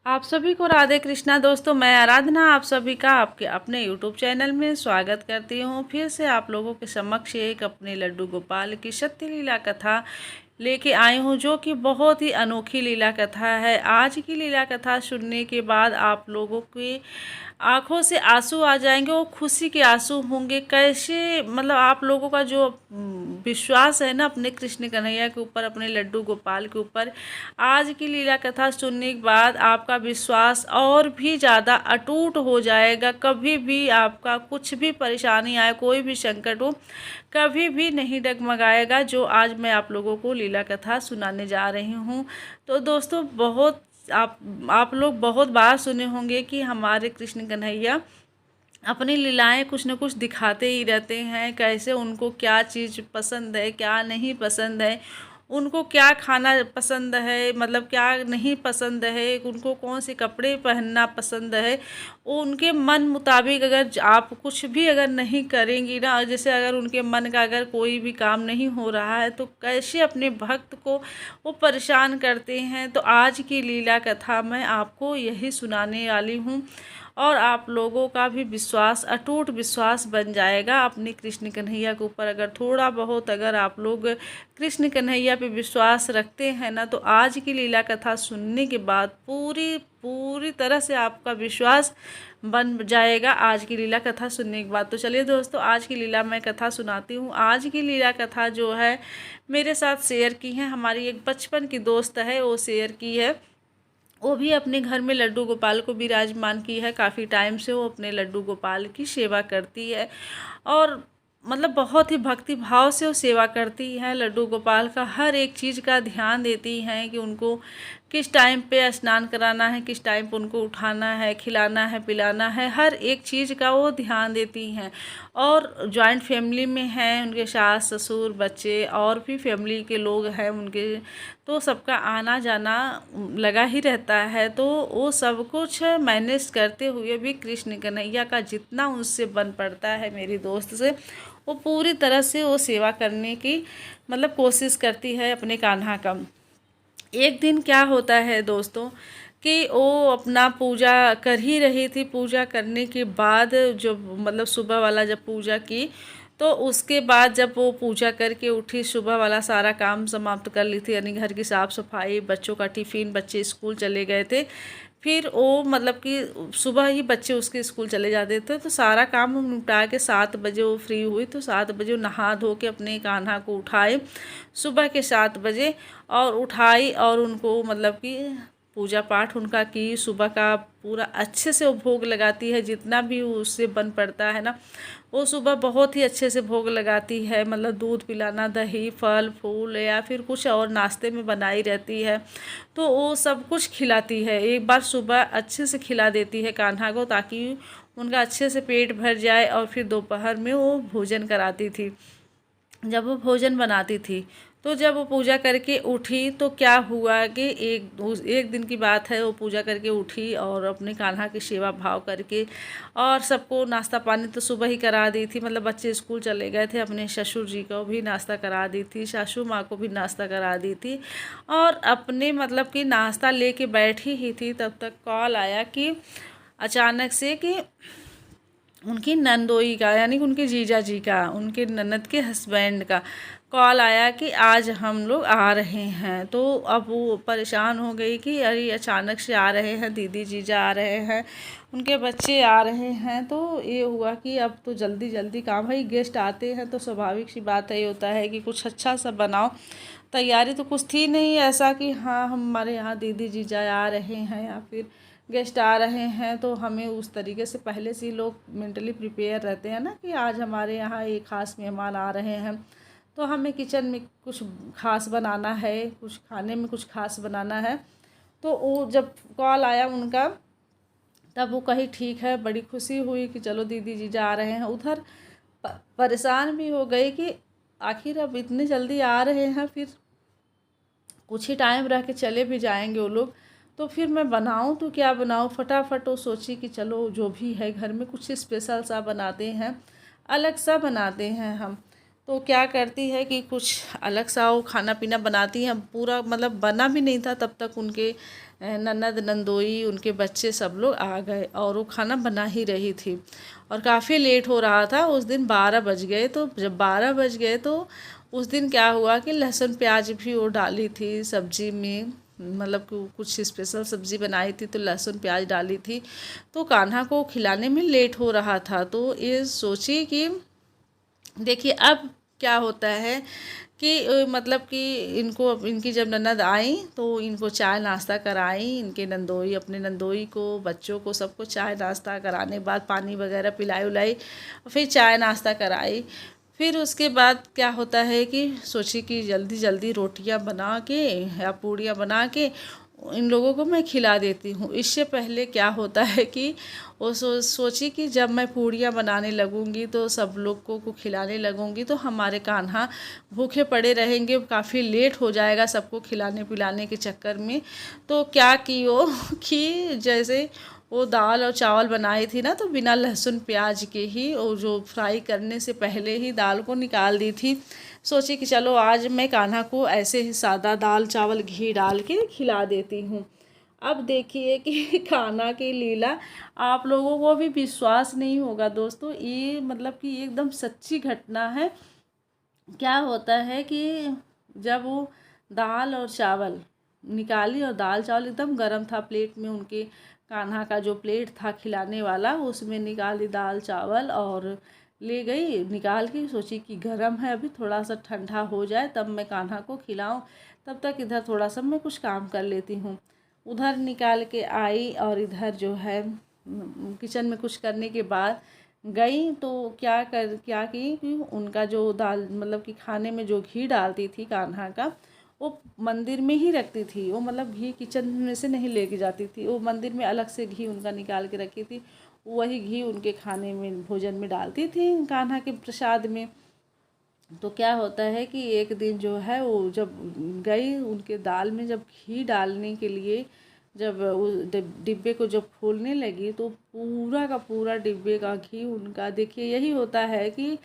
आप सभी को राधे कृष्णा। दोस्तों, मैं आराधना आप सभी का आपके अपने यूट्यूब चैनल में स्वागत करती हूँ। फिर से आप लोगों के समक्ष एक अपने लड्डू गोपाल की सत्य लीला कथा लेके आई हूँ, जो कि बहुत ही अनोखी लीला कथा है। आज की लीला कथा सुनने के बाद आप लोगों की आंखों से आंसू आ जाएंगे, वो खुशी के आंसू होंगे। कैसे मतलब आप लोगों का जो विश्वास है ना अपने कृष्ण कन्हैया के ऊपर, अपने लड्डू गोपाल के ऊपर, आज की लीला कथा सुनने के बाद आपका विश्वास और भी ज़्यादा अटूट हो जाएगा। कभी भी आपका कुछ भी परेशानी आए, कोई भी संकट हो, कभी भी नहीं डगमगाएगा। जो आज मैं आप लोगों को लीला कथा सुनाने जा रही हूँ। तो दोस्तों, बहुत आप लोग बहुत बार सुने होंगे कि हमारे कृष्ण कन्हैया अपनी लीलाएं कुछ न कुछ दिखाते ही रहते हैं। कैसे उनको क्या चीज़ पसंद है, क्या नहीं पसंद है, उनको क्या खाना पसंद है, मतलब क्या नहीं पसंद है, उनको कौन से कपड़े पहनना पसंद है, वो उनके मन मुताबिक अगर आप कुछ भी अगर नहीं करेंगी ना, जैसे अगर उनके मन का अगर कोई भी काम नहीं हो रहा है तो कैसे अपने भक्त को वो परेशान करते हैं। तो आज की लीला कथा मैं आपको यही सुनाने वाली हूँ और आप लोगों का भी विश्वास, अटूट विश्वास बन जाएगा अपने कृष्ण कन्हैया के ऊपर। अगर थोड़ा बहुत अगर आप लोग कृष्ण कन्हैया पे विश्वास रखते हैं ना, तो आज की लीला कथा सुनने के बाद पूरी पूरी तरह से आपका विश्वास बन जाएगा आज की लीला कथा सुनने के बाद। तो चलिए दोस्तों, आज की लीला मैं कथा सुनाती हूँ। आज की लीला कथा जो है मेरे साथ शेयर की है हमारी एक बचपन की दोस्त है, वो शेयर की है। वो भी अपने घर में लड्डू गोपाल को विराजमान की है। काफ़ी टाइम से वो अपने लड्डू गोपाल की सेवा करती है और मतलब बहुत ही भक्ति भाव से वो सेवा करती हैं। लड्डू गोपाल का हर एक चीज़ का ध्यान देती हैं कि उनको किस टाइम पे स्नान कराना है, किस टाइम पे उनको उठाना है, खिलाना है, पिलाना है, हर एक चीज़ का वो ध्यान देती हैं। और जॉइंट फैमिली में हैं, उनके सास ससुर बच्चे और भी फैमिली के लोग हैं उनके, तो सबका आना जाना लगा ही रहता है। तो वो सब कुछ मैनेज करते हुए भी कृष्ण कन्हैया का जितना उससे बन पड़ता है मेरी दोस्त से, वो पूरी तरह से वो सेवा करने की मतलब कोशिश करती है अपने कान्हा का। एक दिन क्या होता है दोस्तों कि वो अपना पूजा कर ही रही थी। पूजा करने के बाद जो मतलब सुबह वाला जब पूजा की, तो उसके बाद जब वो पूजा करके उठी, सुबह वाला सारा काम समाप्त कर ली थी, यानी घर की साफ़ सफाई, बच्चों का टिफ़िन, बच्चे स्कूल चले गए थे। फिर वो मतलब कि सुबह ही बच्चे उसके स्कूल चले जाते थे, तो सारा काम हम निपटा के 7 बजे वो फ्री हुई। तो 7 बजे वो नहा धो के अपने कान्हा को उठाए सुबह के 7 बजे, और उठाई और उनको मतलब कि पूजा पाठ उनका की। सुबह का पूरा अच्छे से वो भोग लगाती है, जितना भी उससे बन पड़ता है ना, वो सुबह बहुत ही अच्छे से भोग लगाती है। मतलब दूध पिलाना, दही, फल फूल या फिर कुछ और नाश्ते में बनाई रहती है, तो वो सब कुछ खिलाती है। एक बार सुबह अच्छे से खिला देती है कान्हा को, ताकि उनका अच्छे से पेट भर जाए। और फिर दोपहर में वो भोजन कराती थी। जब वो भोजन बनाती थी, तो जब वो पूजा करके उठी, तो क्या हुआ कि एक दिन की बात है, वो पूजा करके उठी और अपने कान्हा की सेवा भाव करके और सबको नाश्ता पानी तो सुबह ही करा दी थी। मतलब बच्चे स्कूल चले गए थे, अपने ससुर जी को भी नाश्ता करा दी थी, सासू माँ को भी नाश्ता करा दी थी, और अपने मतलब कि नाश्ता लेके बैठी ही थी, तब तक कॉल आया कि अचानक से कि उनकी नंदोई का, यानी उनके जीजा जी का, उनके ननद के हस्बैंड का कॉल आया कि आज हम लोग आ रहे हैं। तो अब वो परेशान हो गई कि अरे अचानक से आ रहे हैं, दीदी जीजा आ रहे हैं, उनके बच्चे आ रहे हैं। तो ये हुआ कि अब तो जल्दी जल्दी काम, भाई गेस्ट आते हैं तो स्वाभाविक सी बात है, ये होता है कि कुछ अच्छा सा बनाओ। तैयारी तो कुछ थी नहीं ऐसा कि हाँ हमारे यहाँ दीदी जीजा आ रहे हैं या फिर गेस्ट आ रहे हैं, तो हमें उस तरीके से पहले से ही लोग मेंटली प्रिपेयर रहते हैं ना कि आज हमारे यहाँ एक ख़ास मेहमान आ रहे हैं, तो हमें किचन में कुछ ख़ास बनाना है, कुछ खाने में कुछ ख़ास बनाना है। तो वो जब कॉल आया उनका, तब वो कही ठीक है। बड़ी खुशी हुई कि चलो दीदी जीजा आ रहे हैं। उधर परेशान भी हो गई कि आखिर अब इतने जल्दी आ रहे हैं, फिर कुछ ही टाइम रह के चले भी जाएंगे वो लोग, तो फिर मैं बनाऊं तो क्या बनाऊं। फटाफट वो सोची कि चलो जो भी है घर में कुछ स्पेशल सा बनाते हैं, अलग सा बनाते हैं हम। तो क्या करती है कि कुछ अलग सा वो खाना पीना बनाती हैं। पूरा मतलब बना भी नहीं था तब तक उनके ननद नंदोई उनके बच्चे सब लोग आ गए और वो खाना बना ही रही थी और काफ़ी लेट हो रहा था। उस दिन 12 बज गए। तो जब 12 बज गए तो उस दिन क्या हुआ कि लहसुन प्याज भी वो डाली थी सब्जी में, मतलब कि कुछ स्पेशल सब्ज़ी बनाई थी तो लहसुन प्याज डाली थी। तो कान्हा को खिलाने में लेट हो रहा था। तो ये सोची कि देखिए अब क्या होता है कि मतलब कि इनको इनकी जब ननद आई तो इनको चाय नाश्ता कराई। इनके नंदोई अपने नंदोई को बच्चों को सबको चाय नाश्ता कराने बाद पानी वगैरह पिलाई उलाई, फिर चाय नाश्ता कराई। फिर उसके बाद क्या होता है कि सोची कि जल्दी जल्दी रोटियां बना के या पूड़ियाँ बना के इन लोगों को मैं खिला देती हूँ। इससे पहले क्या होता है कि वो सोची कि जब मैं पूड़ियाँ बनाने लगूँगी तो सब लोग को खिलाने लगूँगी तो हमारे कान्हा भूखे पड़े रहेंगे, काफ़ी लेट हो जाएगा सबको खिलाने पिलाने के चक्कर में। तो क्या की वो कि जैसे वो दाल और चावल बनाई थी ना तो बिना लहसुन प्याज के ही वो जो फ्राई करने से पहले ही दाल को निकाल दी थी। सोची कि चलो आज मैं कान्हा को ऐसे ही सादा दाल चावल घी डाल के खिला देती हूँ। अब देखिए कि कान्हा की लीला आप लोगों को भी विश्वास नहीं होगा दोस्तों, ये मतलब कि एकदम सच्ची घटना है। क्या होता है कि जब वो दाल और चावल निकाली और दाल चावल एकदम गरम था प्लेट में, उनके कान्हा का जो प्लेट था खिलाने वाला उसमें निकाली दाल चावल और ले गई निकाल के। सोची कि गरम है अभी थोड़ा सा ठंडा हो जाए तब मैं कान्हा को खिलाऊं, तब तक इधर थोड़ा सा मैं कुछ काम कर लेती हूँ। उधर निकाल के आई और इधर जो है किचन में कुछ करने के बाद गई तो क्या की कि उनका जो दाल मतलब कि खाने में जो घी डालती थी कान्हा का वो मंदिर में ही रखती थी। वो मतलब घी किचन में से नहीं लेके जाती थी, वो मंदिर में अलग से घी उनका निकाल के रखी थी। वही घी उनके खाने में भोजन में डालती थी कान्हा के प्रसाद में। तो क्या होता है कि एक दिन जो है वो जब गई उनके दाल में जब घी डालने के लिए, जब उस डिब्बे को जब खोलने लगी तो पूरा का पूरा डिब्बे का घी उनका, देखिए यही होता है कि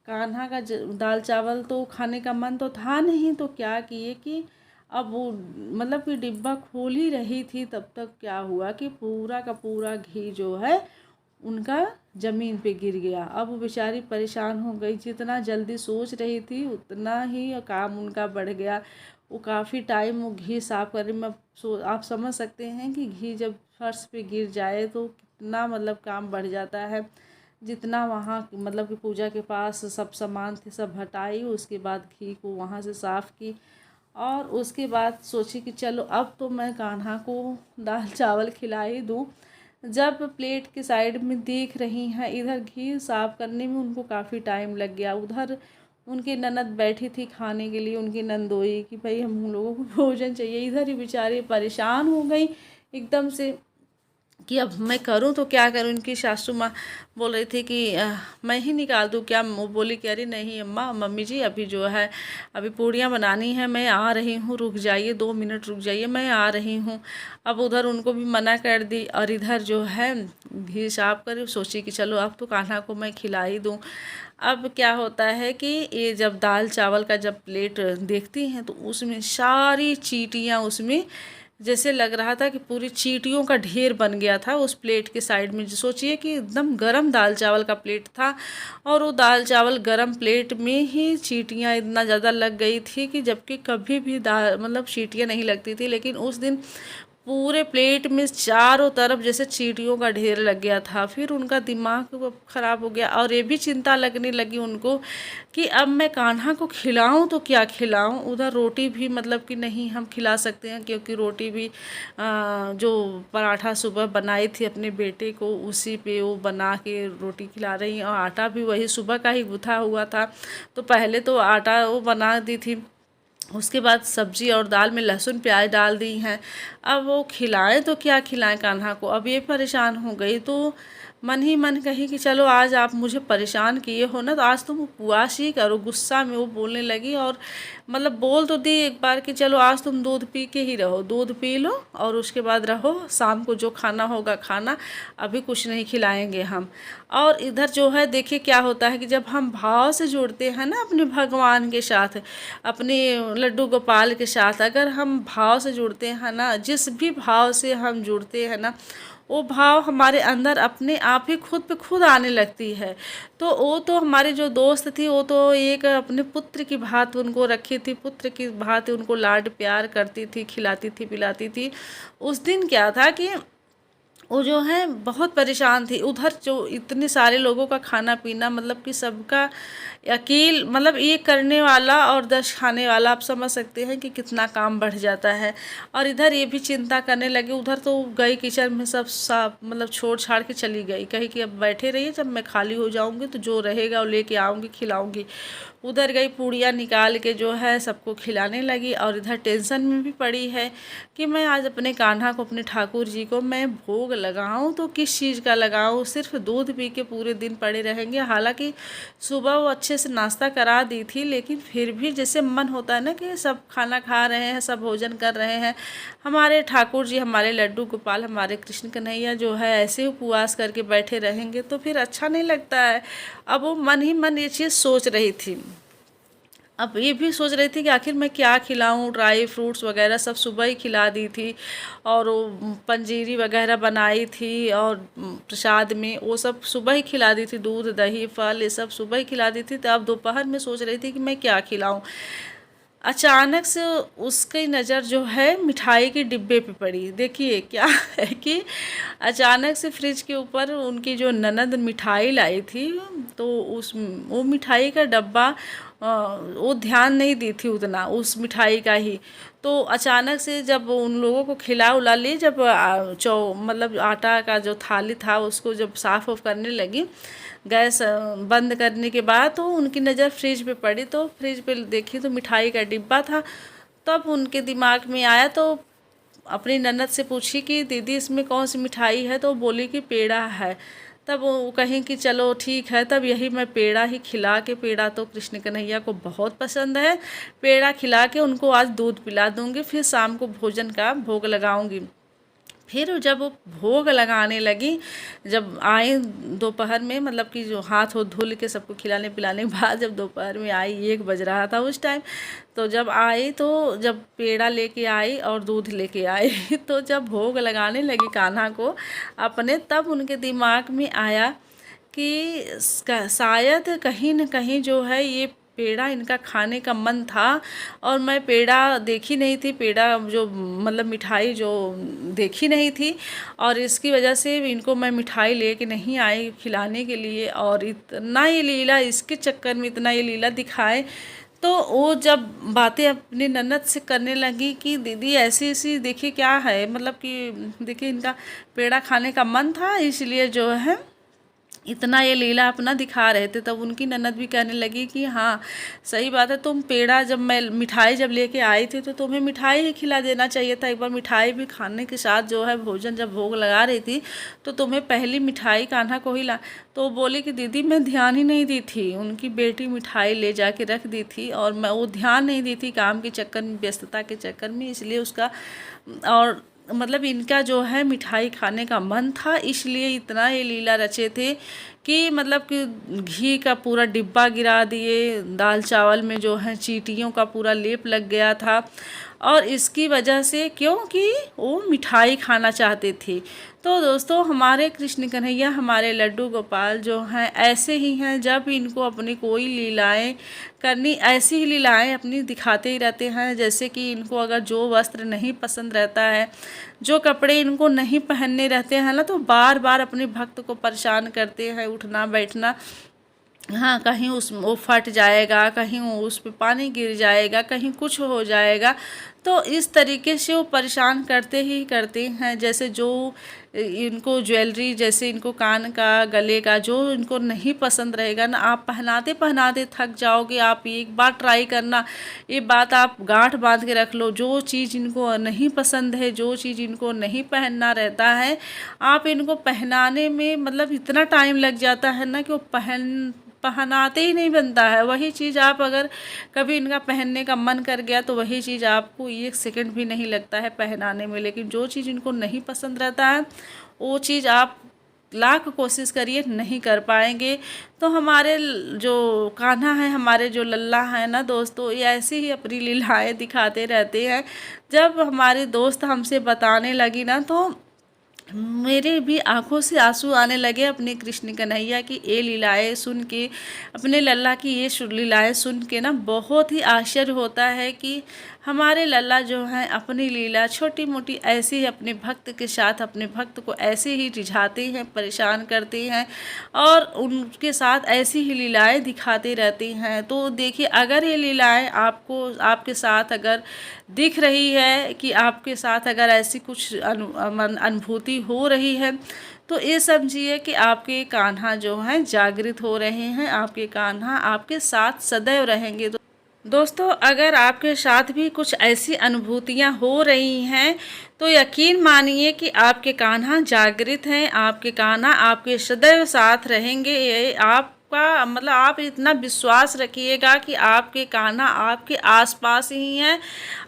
कान्हा का दाल चावल तो खाने का मन तो था नहीं। तो क्या किए कि अब वो मतलब कि डिब्बा खोल ही रही थी तब तक क्या हुआ कि पूरा का पूरा घी जो है उनका ज़मीन पे गिर गया। अब वो बेचारी परेशान हो गई, जितना जल्दी सोच रही थी उतना ही काम उनका बढ़ गया। वो काफ़ी टाइम वो घी साफ करने में, आप समझ सकते हैं कि घी जब फर्श पे गिर जाए तो कितना मतलब काम बढ़ जाता है। जितना वहाँ मतलब कि पूजा के पास सब सामान थे सब हटाई, उसके बाद घी को वहाँ से साफ़ की और उसके बाद सोची कि चलो अब तो मैं कान्हा को दाल चावल खिला ही दूँ। जब प्लेट के साइड में देख रही हैं इधर घी साफ करने में उनको काफ़ी टाइम लग गया। उधर उनकी ननद बैठी थी खाने के लिए, उनकी नंदोई कि भाई हम लोगों को भोजन चाहिए। इधर ही बेचारी परेशान हो गई एकदम से कि अब मैं करूं तो क्या करूं। इनकी सासू माँ बोल रही थी कि मैं ही निकाल दूं क्या। वो बोली कि अरे नहीं अम्मा मम्मी जी अभी जो है अभी पूड़ियाँ बनानी है, मैं आ रही हूँ, रुक जाइए 2 मिनट रुक जाइए मैं आ रही हूँ। अब उधर उनको भी मना कर दी और इधर जो है घी साफ कर सोची कि चलो अब तो कान्हा को मैं खिला ही दूँ। अब क्या होता है कि ये जब दाल चावल का जब प्लेट देखती हैं तो उसमें सारी चींटियाँ उसमें जैसे लग रहा था कि पूरी चींटियों का ढेर बन गया था उस प्लेट के साइड में। सोचिए कि एकदम गरम दाल चावल का प्लेट था और वो दाल चावल गरम प्लेट में ही चींटियाँ इतना ज़्यादा लग गई थी कि जबकि कभी भी दाल मतलब चींटियाँ नहीं लगती थी, लेकिन उस दिन पूरे प्लेट में चारों तरफ जैसे चींटियों का ढेर लग गया था। फिर उनका दिमाग ख़राब हो गया और ये भी चिंता लगने लगी उनको कि अब मैं कान्हा को खिलाऊं तो क्या खिलाऊं। उधर रोटी भी मतलब कि नहीं हम खिला सकते हैं क्योंकि रोटी भी जो पराठा सुबह बनाई थी अपने बेटे को उसी पे वो बना के रोटी खिला रही हैं और आटा भी वही सुबह का ही गूँथा हुआ था। तो पहले तो आटा वो बना दी थी, उसके बाद सब्जी और दाल में लहसुन प्याज डाल दी हैं। अब वो खिलाएं तो क्या खिलाएं कान्हा को, अब ये परेशान हो गई। तो मन ही मन कही कि चलो आज आप मुझे परेशान किए हो ना, तो आज तुम उपवास ही करो। गुस्सा में वो बोलने लगी और मतलब बोल तो दी एक बार कि चलो आज तुम दूध पी के ही रहो, दूध पी लो और उसके बाद रहो, शाम को जो खाना होगा खाना, अभी कुछ नहीं खिलाएंगे हम। और इधर जो है देखिए क्या होता है कि जब हम भाव से जुड़ते हैं ना अपने भगवान के साथ, अपने लड्डू गोपाल के साथ, अगर हम भाव से जुड़ते हैं ना, जिस भी भाव से हम जुड़ते हैं ना, वो भाव हमारे अंदर अपने आप ही खुद पे खुद आने लगती है। तो वो तो हमारी जो दोस्त थी, वो तो एक अपने पुत्र की भांति उनको रखी थी, पुत्र की भांति उनको लाड प्यार करती थी, खिलाती थी, पिलाती थी। उस दिन क्या था कि वो जो है बहुत परेशान थी। उधर जो इतने सारे लोगों का खाना पीना, मतलब कि सबका अकेल, मतलब एक करने वाला और 10 खाने वाला, आप समझ सकते हैं कि कितना काम बढ़ जाता है। और इधर ये भी चिंता करने लगी, उधर तो गई किचन में सब मतलब छोड़ छाड़ के चली गई, कही कि अब बैठे रहिए, जब मैं खाली हो जाऊंगी तो जो रहेगा वो लेके आऊँगी, खिलाऊंगी। उधर गई पूड़ियाँ निकाल के जो है सबको खिलाने लगी। और इधर टेंशन में भी पड़ी है कि मैं आज अपने कान्हा को, अपने ठाकुर जी को मैं भोग लगाऊं तो किस चीज़ का लगाऊं। सिर्फ दूध पी के पूरे दिन पड़े रहेंगे। हालांकि सुबह वो अच्छे से नाश्ता करा दी थी, लेकिन फिर भी जैसे मन होता है ना कि सब खाना खा रहे हैं, सब भोजन कर रहे हैं, हमारे ठाकुर जी, हमारे लड्डू गोपाल, हमारे कृष्ण कन्हैया जो है ऐसे उपवास करके बैठे रहेंगे तो फिर अच्छा नहीं लगता है। अब वो मन ही मन ये चीज़ सोच रही थी। अब ये भी सोच रही थी कि आखिर मैं क्या खिलाऊं। ड्राई फ्रूट्स वगैरह सब सुबह ही खिला दी थी, और वो पंजीरी वगैरह बनाई थी, और प्रसाद में वो सब सुबह ही खिला दी थी, दूध दही फल ये सब सुबह ही खिला दी थी। तो अब दोपहर में सोच रही थी कि मैं क्या खिलाऊं। अचानक से उसकी नज़र जो है मिठाई के डिब्बे पे पड़ी। देखिए क्या है कि अचानक से फ्रिज के ऊपर उनकी जो ननद मिठाई लाई थी, तो वो मिठाई का डब्बा वो ध्यान नहीं दी थी उतना, उस मिठाई का ही। तो अचानक से जब उन लोगों को खिला उला ली, जब मतलब आटा का जो थाली था उसको जब साफ़ ऑफ करने लगी, गैस बंद करने के बाद, तो उनकी नज़र फ्रिज पे पड़ी। तो फ्रिज पे देखी तो मिठाई का डिब्बा था। तब उनके दिमाग में आया, तो अपनी ननद से पूछी कि दीदी इसमें कौन सी मिठाई है, तो बोली कि पेड़ा है। तब वो कहीं कि चलो ठीक है, तब यही मैं पेड़ा ही खिला के, पेड़ा तो कृष्ण कन्हैया को बहुत पसंद है, पेड़ा खिला के उनको आज दूध पिला दूँगी, फिर शाम को भोजन का भोग लगाऊँगी। फिर जब वो भोग लगाने लगी, जब आई दोपहर में, मतलब कि जो हाथ हो धुल के सबको खिलाने पिलाने के बाद, जब दोपहर में आई, 1 बज रहा था उस टाइम, तो जब आई, तो जब पेड़ा लेके आई और दूध लेके आई तो जब भोग लगाने लगी कान्हा को अपने, तब उनके दिमाग में आया कि शायद कहीं न कहीं जो है ये पेड़ा इनका खाने का मन था, और मैं पेड़ा देखी नहीं थी, पेड़ा जो मतलब मिठाई जो देखी नहीं थी, और इसकी वजह से इनको मैं मिठाई लेके नहीं आई खिलाने के लिए। और इतना ये लीला, इसके चक्कर में इतना ये लीला दिखाए। तो वो जब बातें अपनी ननद से करने लगी कि दीदी ऐसी ऐसी देखिए क्या है, मतलब कि देखिए इनका पेड़ा खाने का मन था, इसलिए जो है इतना ये लीला अपना दिखा रहे थे। तब उनकी ननद भी कहने लगी कि हाँ सही बात है, तुम पेड़ा जब मैं मिठाई जब लेके आई थी तो तुम्हें मिठाई ही खिला देना चाहिए था। एक बार मिठाई भी खाने के साथ जो है भोजन जब भोग लगा रही थी तो तुम्हें पहली मिठाई कान्हा को ही ला। तो बोली कि दीदी मैं ध्यान ही नहीं दी थी, उनकी बेटी मिठाई ले जाके रख दी थी और मैं वो ध्यान नहीं दी थी, काम के चक्कर में, व्यस्तता के चक्कर में, इसलिए उसका, और मतलब इनका जो है मिठाई खाने का मन था, इसलिए इतना ये लीला रचे थे कि मतलब कि घी का पूरा डिब्बा गिरा दिए, दाल चावल में जो है चींटियों का पूरा लेप लग गया था, और इसकी वजह से, क्योंकि वो मिठाई खाना चाहते थे। तो दोस्तों हमारे कृष्ण कन्हैया, हमारे लड्डू गोपाल जो हैं ऐसे ही हैं, जब इनको अपनी कोई लीलाएं करनी, ऐसी ही लीलाएं अपनी दिखाते ही रहते हैं। जैसे कि इनको अगर जो वस्त्र नहीं पसंद रहता है, जो कपड़े इनको नहीं पहनने रहते हैं ना, तो बार बार अपने भक्त को परेशान करते हैं, उठना बैठना, हाँ कहीं उस वो फट जाएगा, कहीं उस पे पानी गिर जाएगा, कहीं कुछ हो जाएगा। तो इस तरीके से वो परेशान करते ही करते हैं। जैसे जो इनको ज्वेलरी, जैसे इनको कान का, गले का जो इनको नहीं पसंद रहेगा ना, आप पहनाते पहनाते थक जाओगे। आप एक बार ट्राई करना, ये बात आप गांठ बांध के रख लो। जो चीज़ इनको नहीं पसंद है, जो चीज़ इनको नहीं पहनना रहता है, आप इनको पहनाने में मतलब इतना टाइम लग जाता है ना कि वो पहनाते ही नहीं बनता है। वही चीज़ आप अगर कभी इनका पहनने का मन कर गया तो वही चीज़ आपको 1 सेकंड भी नहीं लगता है पहनाने में। लेकिन जो चीज़ इनको नहीं पसंद रहता है वो चीज़ आप लाख कोशिश करिए नहीं कर पाएंगे। तो हमारे जो कान्हा है, हमारे जो लल्ला है ना दोस्तों, ये ऐसे ही अपनी लीलाएँ दिखाते रहते हैं। जब हमारे दोस्त हमसे बताने लगी ना तो मेरे भी आंखों से आंसू आने लगे अपने कृष्ण कन्हैया की ये लीलाएँ सुन के, अपने लल्ला की ये लीलाएँ सुन के ना बहुत ही आश्चर्य होता है कि हमारे लल्ला जो हैं अपनी लीला छोटी मोटी ऐसे ही अपने भक्त के साथ, अपने भक्त को ऐसे ही रिझाते हैं, परेशान करते हैं और उनके साथ ऐसी ही लीलाएँ दिखाते रहते हैं। तो देखिए, अगर ये लीलाएँ आपको, आपके साथ अगर दिख रही है कि आपके साथ अगर ऐसी कुछ अनुभूति हो रही है, तो ये समझिए कि आपके कान्हा जो हैं जागृत हो रहे हैं। आपके कान्हा आपके साथ सदैव रहेंगे। दोस्तों, अगर आपके साथ भी कुछ ऐसी अनुभूतियाँ हो रही हैं तो यकीन मानिए कि आपके कान्हा जागृत हैं। आपके कान्हा आपके सदैव साथ रहेंगे। ये आपका मतलब आप इतना विश्वास रखिएगा कि आपके कान्हा आपके आसपास ही हैं।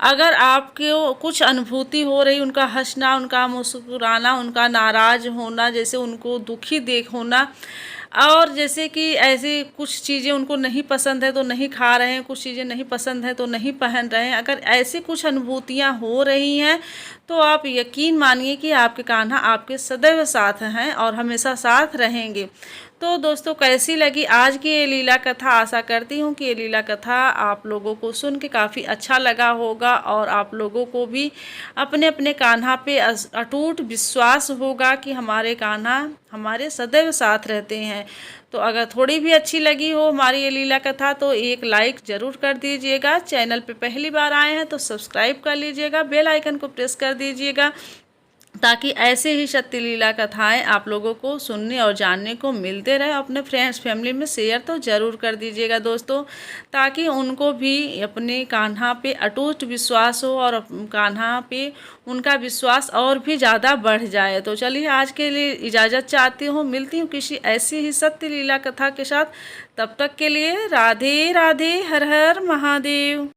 अगर आपको कुछ अनुभूति हो रही, उनका हंसना, उनका मुस्कुराना, उनका नाराज़ होना, जैसे उनको दुखी देख होना, और जैसे कि ऐसी कुछ चीज़ें उनको नहीं पसंद है तो नहीं खा रहे हैं, कुछ चीज़ें नहीं पसंद है तो नहीं पहन रहे हैं, अगर ऐसी कुछ अनुभूतियाँ हो रही हैं तो आप यकीन मानिए कि आपके कान्हा आपके सदैव साथ हैं और हमेशा साथ रहेंगे। तो दोस्तों, कैसी लगी आज की ये लीला कथा? आशा करती हूँ कि ये लीला कथा आप लोगों को सुन के काफ़ी अच्छा लगा होगा और आप लोगों को भी अपने अपने कान्हा पे अटूट विश्वास होगा कि हमारे कान्हा हमारे सदैव साथ रहते हैं। तो अगर थोड़ी भी अच्छी लगी हो हमारी ये लीला कथा तो एक लाइक ज़रूर कर दीजिएगा। चैनल पे पहली बार आए हैं तो सब्सक्राइब कर लीजिएगा, बेल आइकन को प्रेस कर दीजिएगा ताकि ऐसे ही सत्य लीला कथाएं आप लोगों को सुनने और जानने को मिलते रहे। अपने फ्रेंड्स फैमिली में शेयर तो ज़रूर कर दीजिएगा दोस्तों, ताकि उनको भी अपने कान्हा पे अटूट विश्वास हो और कान्हा पे उनका विश्वास और भी ज़्यादा बढ़ जाए। तो चलिए, आज के लिए इजाज़त चाहती हूँ। मिलती हूँ किसी ऐसी ही सत्य लीला कथा के साथ। तब तक के लिए राधे राधे, हर हर महादेव।